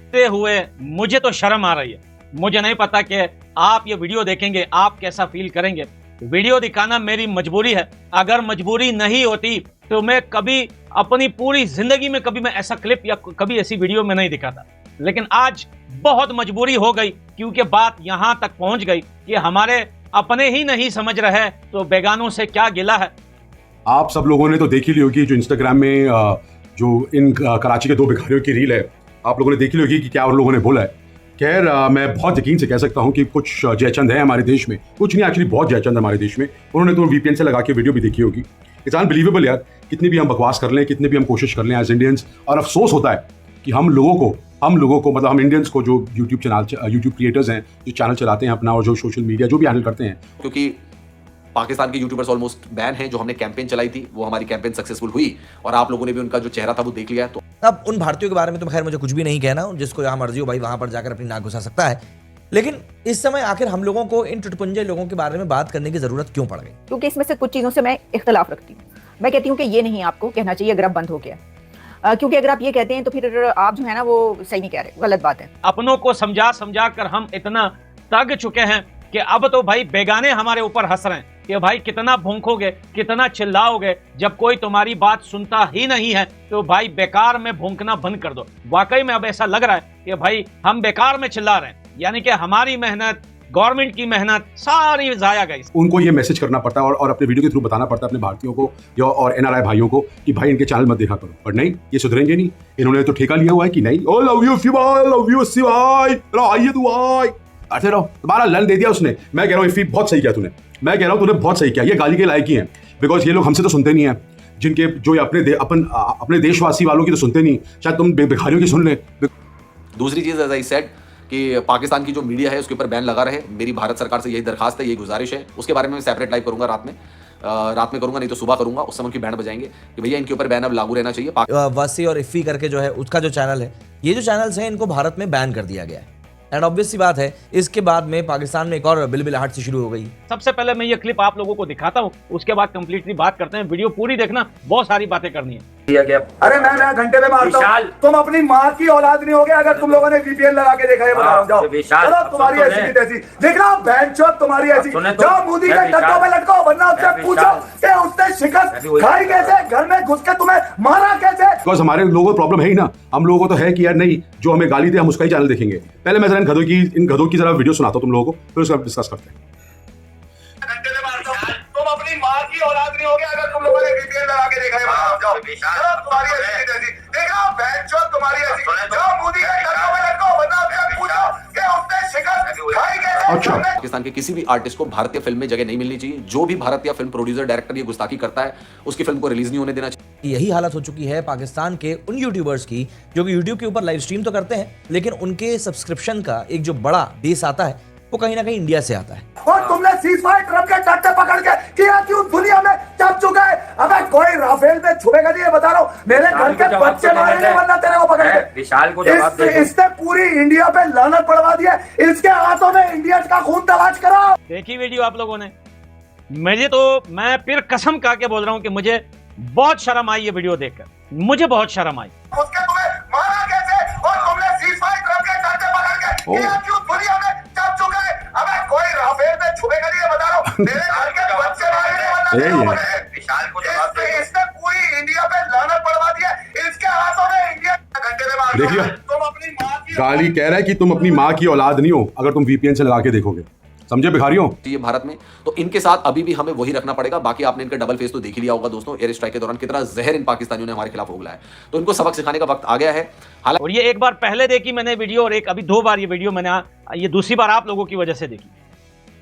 देखते हुए मुझे तो शर्म आ रही है। मुझे नहीं पता कि आप ये वीडियो देखेंगे आप कैसा फील करेंगे। वीडियो दिखाना मेरी मजबूरी है। अगर मजबूरी नहीं होती तो मैं कभी अपनी पूरी जिंदगी में कभी मैं ऐसा क्लिप या कभी ऐसी वीडियो में नहीं दिखाता। लेकिन आज बहुत मजबूरी हो गई क्योंकि बात यहां तक पहुंच गई कि हमारे अपने ही नहीं समझ रहे तो बेगानों से क्या गिला है। आप सब लोगों ने तो देख ही ली होगी जो इंस्टाग्राम में जो इन कराची के दो भिखारियों की रील है, आप लोगों ने देखी होगी कि क्या उन लोगों ने बोला है। खैर मैं बहुत यकीन से कह सकता हूं कि कुछ जयचंद है हमारे देश में, कुछ नहीं एक्चुअली बहुत जयचंद हमारे देश में। उन्होंने तो वीपीएन से लगा के वीडियो भी देखी होगी। इट्स अनबिलीवेबल यार, कितनी भी हम बकवास कर लें, कितने भी हम कोशिश कर लें एज इंडियंस, और अफसोस होता है कि हम लोगों को मतलब हम इंडियंस को जो यूट्यूब क्रिएटर्स हैं, जो चैनल चलाते हैं अपना और जो सोशल मीडिया जो भी हैंडल करते हैं, क्योंकि पाकिस्तान के यूट्यूबर्स ऑलमोस्ट बैन हैं। जो हमने कैंपेन चलाई थी वो हमारी कैंपेन सक्सेसफुल हुई और आप लोगों ने भी उनका जो चेहरा था वो देख लिया है। तो अब उन भारतीयों के बारे में तो खैर मुझे कुछ भी नहीं कहना, जिसको जहां मर्जी हो भाई वहां पर जाकर अपनी नाक घुसा सकता है। लेकिन इस समय आखिर हम लोगों को इन टुटपुंजे लोगों के बारे में बात करने की जरूरत क्यों पड़ गई? क्योंकि इसमें से कुछ चीजों से मैं इख्तलाफ रखती हूँ। मैं कहती हूँ कि ये नहीं आपको कहना चाहिए अगर आप बंद हो गया, क्योंकि अगर आप ये कहते हैं तो फिर आप जो है ना वो सही नहीं कह रहे, गलत बात है। अपनों को समझा कर हम इतना तग चुके हैं कि अब तो भाई बेगाने हमारे ऊपर हंस रहे हैं कि भाई कितना भूखोगे, कितना चिल्लाओगे, जब कोई तुम्हारी बात सुनता ही नहीं है तो भाई बेकार में भूखना बंद कर दो। वाकई में अब ऐसा लग रहा है कि भाई हम बेकार में चिल्ला रहे हैं, यानी कि हमारी मेहनत, गवर्नमेंट की मेहनत सारी जाया गई। उनको ये मैसेज करना पड़ता है और अपने वीडियो के थ्रू बताना पड़ता है अपने भारतीयों को या और एनआरआई भाइयों को कि भाई इनके चैनल मत देखा करो। पर नहीं, ये सुधरेंगे नहीं। इन्होंने तो ठेका लिया हुआ है कि नहीं, ओ लव यू शिवाय, लव यू शिवाय, आइए तू आए, आते रहो। तुम्हारा लन दे दिया उसने। मैं कह रहा हूँ इफी बहुत सही किया तूने, मैं कह रहा हूँ तूने बहुत सही किया। ये गाली के लायक ही है, बिकॉज ये लोग हमसे तो सुनते नहीं है, जिनके जो अपने देशवासी वालों की तो सुनते नहीं, शायद तुम भिखारियों की सुन ले। दूसरी चीज एज आई सेड कि पाकिस्तान की जो मीडिया है उसके ऊपर बैन लगा रहे। मेरी भारत सरकार से यही दरखास्त है, यही गुजारिश है। उसके बारे में मैं सेपरेट लाइव करूंगा रात में करूंगा, नहीं तो सुबह करूंगा। उस समय उनकी बैंड बजाएंगे कि भैया इनके ऊपर बैन अब लागू रहना चाहिए। वसी और इफ़ी करके जो है उसका जो चैनल है, ये जो चैनल्स हैं इनको भारत में बैन कर दिया गया है। एंड ऑब्वियस सी बात है इसके बाद में पाकिस्तान में एक और बिलबिलाहट सी शुरू हो गई। सबसे पहले मैं ये क्लिप आप लोगों को दिखाता हूँ, उसके बाद कंप्लीटली बात करते हैं। वीडियो पूरी देखना, बहुत सारी बातें करनी है। अरे मैं घंटे में मारता हूं। तुम अपनी माँ की औलाद नहीं हो गए अगर तुम लोगों ने वीपीएन लगा के देखा है। बताओ जाओ, चलो तुम्हारी ऐसी की तैसी देखना, बहनचोद तुम्हारी ऐसी। जाओ मोदी के डंडों में लटको, वरना उससे पूछो कि उसने शिकस्त खाई कैसे, घर में घुस के तुम्हें मारा कैसे। बिकॉज हमारे लोगों को प्रॉब्लम है ही ना, हम लोगों को तो है कि यार नहीं, जो हमें गाली दे हम उसका ही चैनल देखेंगे। पहले मैं जरा इन गधों की जरा वीडियो सुनाता हूं तुम लोगों को, फिर उसका डिस्कस करते हैं। तुम अपनी माँ की औलाद नहीं हो गए अगर तुम लोगों ने वीपीएन लगा के देखा है। बताओ जाओ, चलो तुम्हारी ऐसी की तैसी देखना, बहनचोद तुम्हारी ऐसी। जाओ मोदी के डंडों में लटको, वरना उससे पूछो कि उसने शिकस्त खाई कैसे। पाकिस्तान के किसी भी आर्टिस्ट को भारतीय फिल्म में जगह नहीं मिलनी चाहिए। जो भी भारतीय फिल्म प्रोड्यूसर डायरेक्टर ये गुस्ताखी करता है उसकी फिल्म को रिलीज नहीं होने देना चाहिए। यही हालत हो चुकी है पाकिस्तान के उन यूट्यूबर्स की जो कि यूट्यूब के ऊपर लाइव स्ट्रीम तो करते हैं, लेकिन उनके सब्सक्रिप्शन का एक जो बड़ा बेस आता है वो कहीं ना कहीं इंडिया से आता है। और तुमने सीज़फायर ट्रम्प के डंडे पकड़ के किया क्यों दुनिया में चप चुका है। अबे कोई राफेल में छुपेगा नहीं, बता रहा हूँ। मेरे घर के बच्चे मारेंगे वरना तेरे को पकड़ के। विशाल को जवाब दे। इसने पूरी इंडिया पे लानत पड़वा दी है। इसके हाथों में इंडियंस का खून तलाश कराओ। देखी वीडियो आप लोगों ने? मैं फिर कसम खा के बोल रहा हूँ कि मुझे बहुत शर्म आई ये वीडियो देखकर, मुझे बहुत शर्म आई। उसके तुम्हें मारा कैसे और तुमने सीज़फायर ट्रम्प के डंडे पकड़ के किया क्यों दुनिया में चप चुका है। अबे कोई राफेल में छुपेगा नहीं, बता रहा हूँ। मेरे घर के बच्चे मारेंगे वरना तेरे को पकड़ के। विशाल को जवाब दे। इसने पूरी इंडिया पे लानत पड़वा दी है। इसके हाथों में इंडिया घंटे में मार। देखिए, तुम अपनी माँ की गाली कह रहा है कि तुम अपनी माँ की औलाद नहीं हो अगर तुम वीपीएन से लगा के देखोगे। समझे भिखारियों? ये भारत में तो इनके साथ अभी भी हमें वही रखना पड़ेगा। बाकी आपने इनका डबल फेस तो देख ही लिया होगा दोस्तों, एयर स्ट्राइक के दौरान कितना जहर इन पाकिस्तानियों ने हमारे खिलाफ उगला है। तो इनको सबक सिखाने का वक्त आ गया है। और ये एक बार पहले देखी मैंने वीडियो और एक अभी 2 बार ये वीडियो मैंने ये दूसरी बार आप लोगों की वजह से देखी।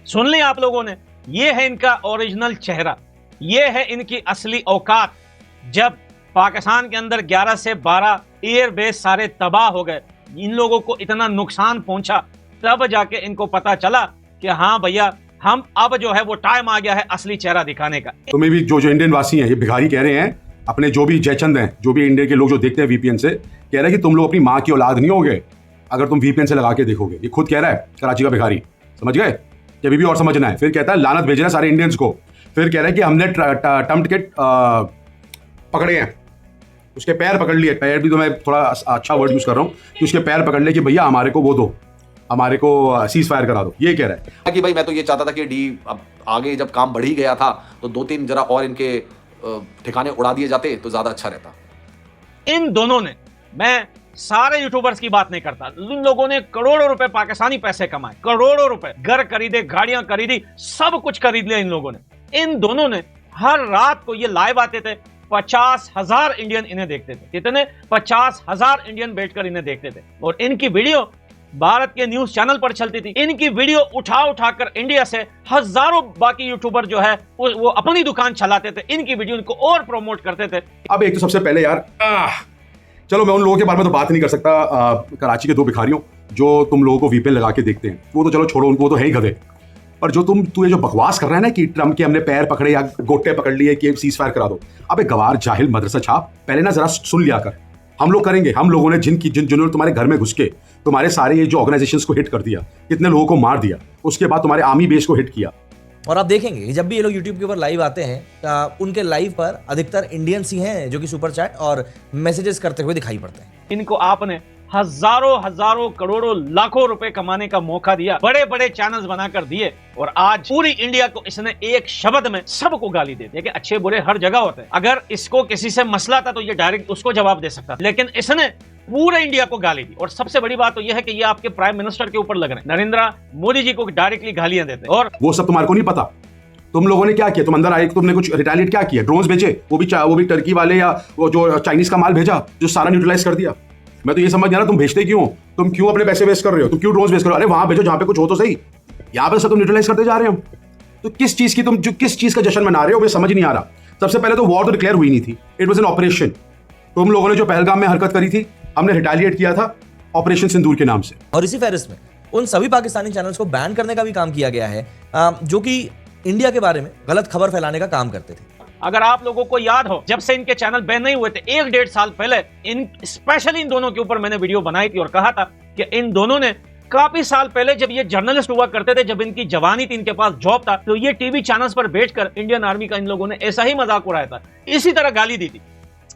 सुन ली आप लोगों ने? ये है इनका ओरिजिनल चेहरा, ये है इनकी असली औकात। जब पाकिस्तान के अंदर 11 से 12 एयर बेस सारे तबाह हो गए, इन लोगों को इतना नुकसान पहुंचा, तब जाके इनको पता चला कि हाँ भैया हम अब जो है वो टाइम आ गया है असली चेहरा दिखाने का। तुम्हें भी जो इंडियन वासी हैं ये भिखारी कह रहे हैं, अपने जो भी जयचंद हैं, जो भी इंडिया के लोग जो देखते हैं वीपीएन से, कह रहे हैं कि तुम लोग अपनी माँ की औलाद नहीं होगे अगर तुम वीपीएन से लगा के देखोगे। ये खुद कह रहा है, कराची का भिखारी। समझ गए? कि अभी भी और समझना है। फिर कहता है लानत भेजना सारे इंडियंस को। फिर कह रहा है कि हमने ट्रम्प टिकट पकड़े हैं। उसके पैर पकड़ लिए, पैर भी तो मैं थोड़ा अच्छा वर्ड यूज कर रहा हूँ कि उसके पैर पकड़ लिए कि भैया हमारे को वो दो, हमारे को सीज फायर करा दो, ये कह रहा है। कि भाई मैं तो ये चाहता था कि डी अब आगे जब काम बढ़ ही गया था तो 2-3 जरा और इनके ठिकाने उड़ा दिए जाते तो ज्यादा अच्छा रहता। इन दोनों ने, मैं सारे यूट्यूबर्स की बात नहीं करता, इन लोगों ने करोड़ों रुपए पाकिस्तानी पैसे कमाए, करोड़ों रुपए, घर खरीदे, गाड़ियां खरीदी, सब कुछ खरीद लिया इन लोगों ने। इन दोनों ने हर रात को ये लाइव आते थे, 50,000 इंडियन इन्हें देखते थे। कितने? 50,000 इंडियन बैठकर इन्हें देखते थे। और इनकी वीडियो भारत के न्यूज चैनल पर चलती थी। इनकी वीडियो उठाकर इंडिया से हजारों बाकी यूट्यूबर जो है वो अपनी दुकान चलाते थे, इनकी वीडियो इनको और प्रमोट करते थे। अब एक तो सबसे पहले यार चलो मैं उन लोगों के बारे में तो बात नहीं कर सकता, कराची के 2 भिखारियों जो तुम लोगों को वीपीएन लगा के देखते हैं, वो तो चलो छोड़ो, उनको तो है ही गधे। पर जो तू ये जो बकवास कर रहा है ना कि ट्रम्प के हमने पैर पकड़े या गोटे पकड़ लिए कि सीज फायर करा दो, अबे गवार जाहिल मदरसा छाप, पहले ना जरा सुन लिया कर। हम लोग करेंगे, हम लोगों ने जिन्होंने तुम्हारे घर में घुस के तुम्हारे सारे ये जो ऑर्गेनाइजेशंस को हिट कर दिया, कितने लोगों को मार दिया, उसके बाद तुम्हारे आर्मी बेस को हिट किया। और आप देखेंगे जब भी ये लोग यूट्यूब के ऊपर लाइव आते हैं उनके लाइव पर अधिकतर इंडियंस ही हैं जो कि सुपर चैट और मैसेजेस करते हुए दिखाई पड़ते हैं। इनको आपने हजारों करोड़ों लाखों रुपए कमाने का मौका दिया, बड़े बड़े चैनल्स बनाकर दिए, और आज पूरी इंडिया को इसने एक शब्द में सबको गाली दे दी कि अच्छे बुरे हर जगह होते हैं। अगर इसको किसी से मसला था तो ये डायरेक्ट उसको जवाब दे सकता था, लेकिन इसने पूरे इंडिया को गाली दी। और सबसे बड़ी बात तो यह है कि ये आपके प्राइम मिनिस्टर के ऊपर लग रहे हैं, नरेंद्र मोदी जी को डायरेक्टली गालियां देते हैं। और वो सब तुम्हारे को नहीं पता, तुम लोगों ने क्या किया, तुम अंदर आए, तुमने कुछ रिटेलिएट क्या किया, ड्रोन्स भेजे, वो भी टर्की वाले या वो जो चाइनीज का माल भेजा जो सारा न्यूट्रलाइज कर दिया। मैं तो ये समझ नहीं आ रहा तुम भेजते क्यों, तुम क्यों अपने पैसे वेस्ट कर रहे हो, तुम क्यों ड्रोन्स वेस्ट कर रहे हो? अरे वहां भेजो जहां पे कुछ हो तो सही, यहाँ पे सब तुम न्यूट्रलाइज करते जा रहे हो। तो किस चीज का जश्न मना रहे हो, मुझे समझ नहीं आ रहा। सबसे पहले तो वॉर तो डिक्लेयर हुई नहीं थी, इट वॉज एन ऑपरेशन। तुम लोगों ने जो पहलगाम में हरकत करी थी, हमने रिटेलिएट किया था ऑपरेशन सिंदूर के नाम से। और इसी फहरिस्त में उन सभी पाकिस्तानी चैनल्स को बैन करने का भी काम किया गया है जो कि इंडिया के बारे में गलत खबर फैलाने का काम करते थे। अगर आप लोगों को याद हो, जब से इनके चैनल बैन नहीं हुए थे, 1-1.5 साल पहले स्पेशली इन दोनों के ऊपर मैंने वीडियो बनाई थी और कहा था कि इन दोनों ने काफी साल पहले जब ये जर्नलिस्ट हुआ करते थे, जब इनकी जवानी थी, इनके पास जॉब था, तो ये टीवी चैनल्स पर बैठकर इंडियन आर्मी का इन लोगों ने ऐसा ही मजाक उड़ाया था, इसी तरह गाली दी थी।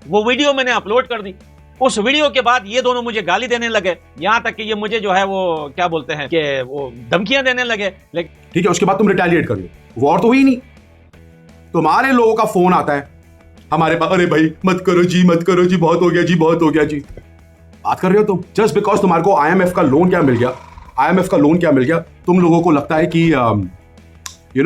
वो वीडियो मैंने अपलोड कर दी। उस वीडियो के बाद ये दोनों मुझे गाली देने लगे, यहां तक कि ये मुझे जो है वो क्या बोलते हैं कि वो धमकियां देने लगे। लेकिन ठीक है, उसके बाद तुम रिटेलिएट कर लो, वॉर तो हुई नहीं। तुम्हारे लोगों का फोन आता है हमारे पास, अरे भाई मत करो जी, मत करो जी, बहुत हो गया जी, बहुत हो गया जी। बात कर रहे हो तुम जस्ट बिकॉज तुम्हारे को IMF का लोन क्या मिल गया, IMF का लोन क्या मिल गया, तुम लोगों को लगता है कि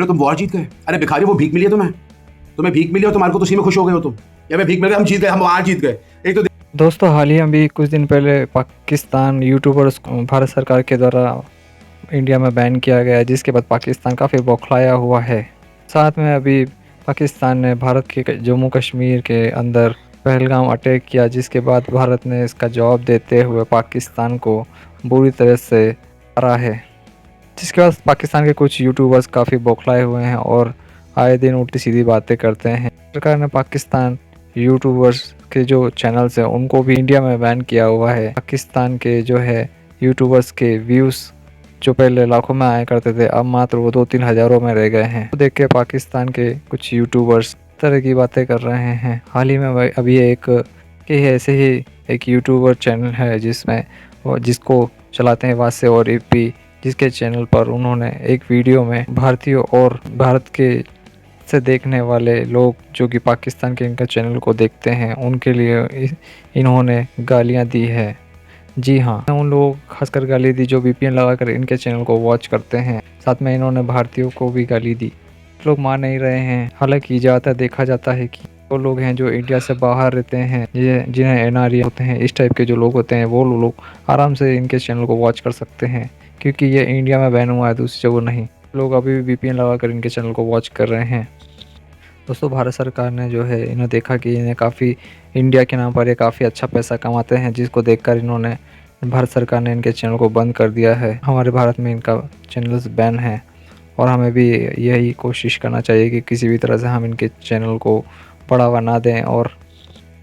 तुम वॉर जीत गए। अरे भिखारी, वो भीख मिली है तुम्हें भीख मिली और तुम्हारे को तो उसी में खुश हो गए हो तुम, या मैं भीख मिल गया, हम जीत गए, हम वहां जीत गए। एक तो दोस्तों हाल ही अभी कुछ दिन पहले पाकिस्तान यूट्यूबर्स को भारत सरकार के द्वारा इंडिया में बैन किया गया है, जिसके बाद पाकिस्तान काफ़ी बौखलाया हुआ है। साथ में अभी पाकिस्तान ने भारत के जम्मू कश्मीर के अंदर पहलगाम अटैक किया, जिसके बाद भारत ने इसका जवाब देते हुए पाकिस्तान को बुरी तरह से मारा है। जिसके बाद पाकिस्तान के कुछ यूट्यूबर्स काफ़ी बौखलाए हुए हैं और आए दिन उल्टी सीधी बातें करते हैं। सरकार ने पाकिस्तान यूट्यूबर्स के जो चैनल्स हैं उनको भी इंडिया में बैन किया हुआ है। पाकिस्तान के जो है यूट्यूबर्स के व्यूज़ जो पहले लाखों में आया करते थे, अब मात्र वो 2-3 हज़ारों में रह गए हैं। तो देख के पाकिस्तान के कुछ यूट्यूबर्स तरह की बातें कर रहे हैं। हाल ही में अभी ऐसे ही एक यूट्यूबर चैनल है जिसको चलाते हैं वासे और EP, जिसके चैनल पर उन्होंने एक वीडियो में भारतीयों और भारत के से देखने वाले लोग जो कि पाकिस्तान के इनका चैनल को देखते हैं उनके लिए इन्होंने गालियां दी है। जी हाँ, उन लोगों को खासकर गाली दी जो VPN लगाकर इनके चैनल को वॉच करते हैं। साथ में इन्होंने भारतीयों को भी गाली दी। लोग मान नहीं रहे हैं। हालांकि ज़्यादातर देखा जाता है कि वो लोग हैं जो इंडिया से बाहर रहते हैं, जिन्हें NRI होते हैं, इस टाइप के जो लोग होते हैं, वो लोग आराम से इनके चैनल को वॉच कर सकते हैं, क्योंकि ये इंडिया में बैन हुआ है, दूसरी जगह नहीं। लोग अभी भी VPN लगाकर इनके चैनल को वॉच कर रहे हैं। दोस्तों भारत सरकार ने जो है इन्हें देखा कि इन्हें काफ़ी इंडिया के नाम पर ये काफ़ी अच्छा पैसा कमाते हैं, जिसको देखकर इन्होंने भारत सरकार ने इनके चैनल को बंद कर दिया है। हमारे भारत में इनका चैनल्स बैन है और हमें भी यही कोशिश करना चाहिए कि किसी भी तरह से हम इनके चैनल को बढ़ावा ना दें और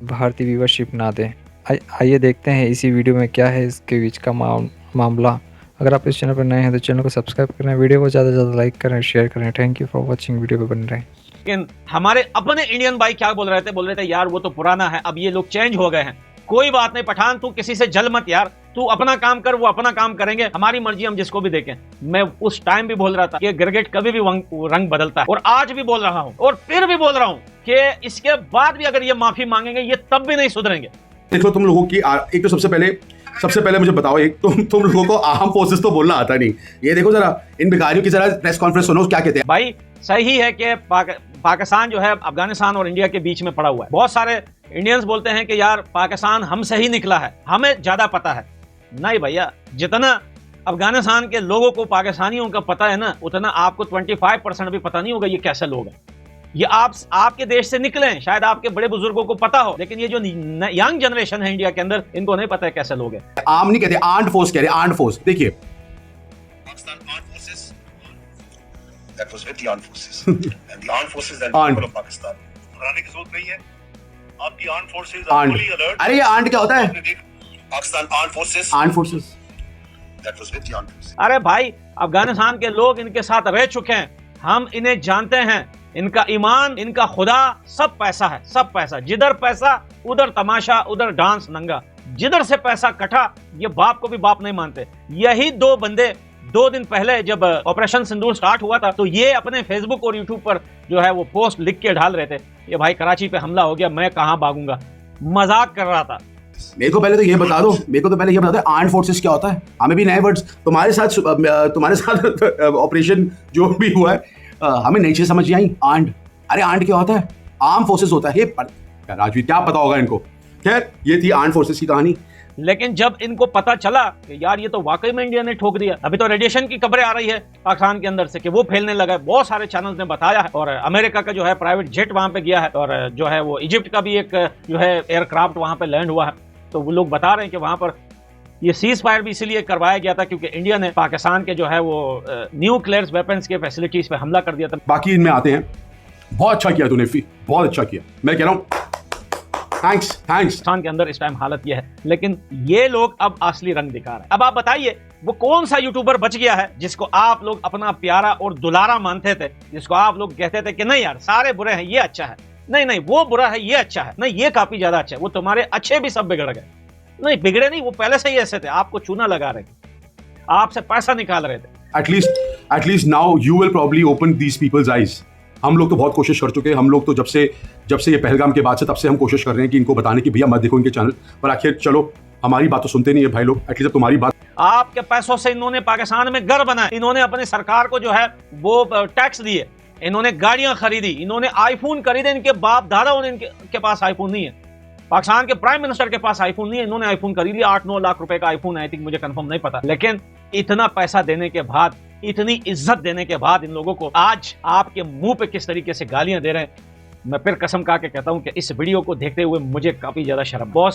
भारतीय व्यूअरशिप ना दें। आइए देखते हैं इसी वीडियो में क्या है इसके बीच का मामला। अगर आप इस चैनल पर नए हैं तो चैनल को सब्सक्राइब करें, वीडियो को ज़्यादा से ज़्यादा लाइक करें, शेयर करें। Thank you for watching, video पर बने रहें। लेकिन हमारे अपने इंडियन भाई क्या बोल रहे थे यार वो तो पुराना है, अब ये लोग चेंज हो गए हैं। कोई बात नहीं पठान, तू किसी से जल मत यार, तू अपना काम कर, वो अपना काम करेंगे, हमारी मर्जी, हम जिसको भी देखें। मैं उस टाइम भी बोल रहा था कि गिरगिट कभी भी रंग बदलता है, और आज भी बोल रहा हूं और फिर भी बोल रहा हूं कि इसके बाद भी अगर ये माफी मांगेंगे ये तब भी नहीं सुधरेंगे। देखो तुम लोगों की एक तो सबसे पहले मुझे बताओ, एक तुम लोगों को आर्म फोर्सेस तो बोलना आता नहीं। ये देखो जरा इन भिखारियों की जरा प्रेस कॉन्फ्रेंस सुनो क्या कहते हैं। भाई सही है कि पाकिस्तान जो है अफगानिस्तान और इंडिया के बीच में पड़ा हुआ है। बहुत सारे इंडियंस बोलते हैं कि यार पाकिस्तान हमसे ही निकला है, हमें ज्यादा पता है। नहीं भैया, जितना अफगानिस्तान के लोगों को पाकिस्तानियों का पता है ना, उतना आपको 25% भी पता नहीं होगा ये कैसे लोग हैं। ये आपके देश से निकले हैं, शायद आपके बड़े बुजुर्गों को पता हो, लेकिन ये जो यंग जनरेशन है इंडिया के अंदर, इनको नहीं पता है कैसे लोग हैं। आर्म नहीं कहते, आर्म्ड फोर्स कह रहे, आर्म्ड फोर्स। देखिए Pakistan armed forces, that was with the armed forces and the armed forces and the Armed. people of Pakistan. घबराने की जरूरत नहीं है, आपकी armed forces are armed, fully alert. अरे ये आर्म्ड क्या होता है? आपने देखा, Pakistan armed forces, armed forces, that was with the armed forces. अरे भाई अफगानिस्तान के लोग इनके साथ रह चुके हैं, हम इन्हें जानते हैं। इनका ईमान, इनका खुदा, सब पैसा है, सब पैसा। जिधर पैसा उधर तमाशा, उधर डांस नंगा। जिधर से पैसा कटा ये बाप को भी बाप नहीं मानते। यही दो बंदे 2 दिन पहले जब ऑपरेशन सिंदूर स्टार्ट हुआ था, तो ये अपने फेसबुक और यूट्यूब पर जो है वो पोस्ट लिख के डाल रहे थे, ये भाई कराची पे हमला हो गया, मैं कहां भागूंगा। मजाक कर रहा था। मेरे को पहले तो ये बता दो, आर्म्ड फोर्सेस क्या होता है? हमें भी नए वर्ड्स, तुम्हारे साथ ऑपरेशन जो भी हुआ है हमें नई चीज समझ आई। आर्म्ड, अरे आर्म्ड क्या होता है? आर्म फोर्सेस होता है। राजवीर क्या पता होगा इनको। खैर ये थी आर्म्ड फोर्सेस की कहानी। लेकिन जब इनको पता चला कि यार ये तो वाकई में इंडिया ने ठोक दिया, अभी तो रेडिएशन की खबरें आ रही है पाकिस्तान के अंदर से कि वो फैलने लगा है, बहुत सारे चैनल्स ने बताया है, और अमेरिका का जो है प्राइवेट जेट वहां पे गया है, और जो है वो इजिप्ट का भी एक जो है एयरक्राफ्ट वहां पे लैंड हुआ है। तो वो लोग बता रहे हैं कि वहां पर ये सीज फायर भी इसलिए करवाया गया था क्योंकि इंडिया ने पाकिस्तान के जो है वो न्यूक्लियर वेपन्स के फैसिलिटीज पे हमला कर दिया था। बाकी इनमें आते हैं। बहुत अच्छा किया तूने फी, बहुत अच्छा किया, मैं कह रहा हूँ थैंक्स। पाकिस्तान के अंदर इस टाइम हालत यह है, लेकिन ये लोग अब असली रंग दिखा रहे हैं। अब आप बताइए वो कौन सा यूट्यूबर बच गया है जिसको आप लोग अपना प्यारा और दुलारा मानते थे, जिसको आप लोग कहते थे कि नहीं यार सारे बुरे हैं, ये अच्छा है, नहीं वो बुरा है, ये अच्छा है, नहीं ये काफी ज्यादा अच्छा है, वो तुम्हारे अच्छे भी सब बिगड़ गए। नहीं बिगड़े नहीं, वो पहले से ही ऐसे थे, आपको चूना लगा रहे थे, आपसे पैसा निकाल रहे थे। At least now you will probably open these people's eyes. हम लोग तो बहुत कोशिश कर चुके हैं, हम लोग तो जब से ये पहलगाम के बाद से तब से हम कोशिश कर रहे हैं कि इनको बताने की भैया मत देखो इनके चैनल पर। आखिर चलो हमारी बात तो सुनते नहीं है भाई लोग, एटलीस्ट तुम्हारी बात। आपके पैसों से इन्होंने पाकिस्तान में घर बनाए, इन्होंने अपनी सरकार को जो है वो टैक्स दिए, इन्होंने गाड़ियां खरीदी, इन्होंने आईफोन खरीदे। इनके बाप दादा और इनके पास आईफोन नहीं है, पाकिस्तान के प्राइम मिनिस्टर के पास आईफोन नहीं है, इन्होंने आईफोन खरीद लिया। 8-9 लाख रुपए का आईफोन, आई थिंक, मुझे कंफर्म नहीं पता। लेकिन इतना पैसा देने के बाद, इतनी इज्जत देने के बाद इन लोगों को आज आपके मुंह पे किस तरीके से गालियां दे रहे हैं, मैं फिर कसम खा के कहता हूं कि इस वीडियो को देखते हुए मुझे काफी ज्यादा शर्म। बॉस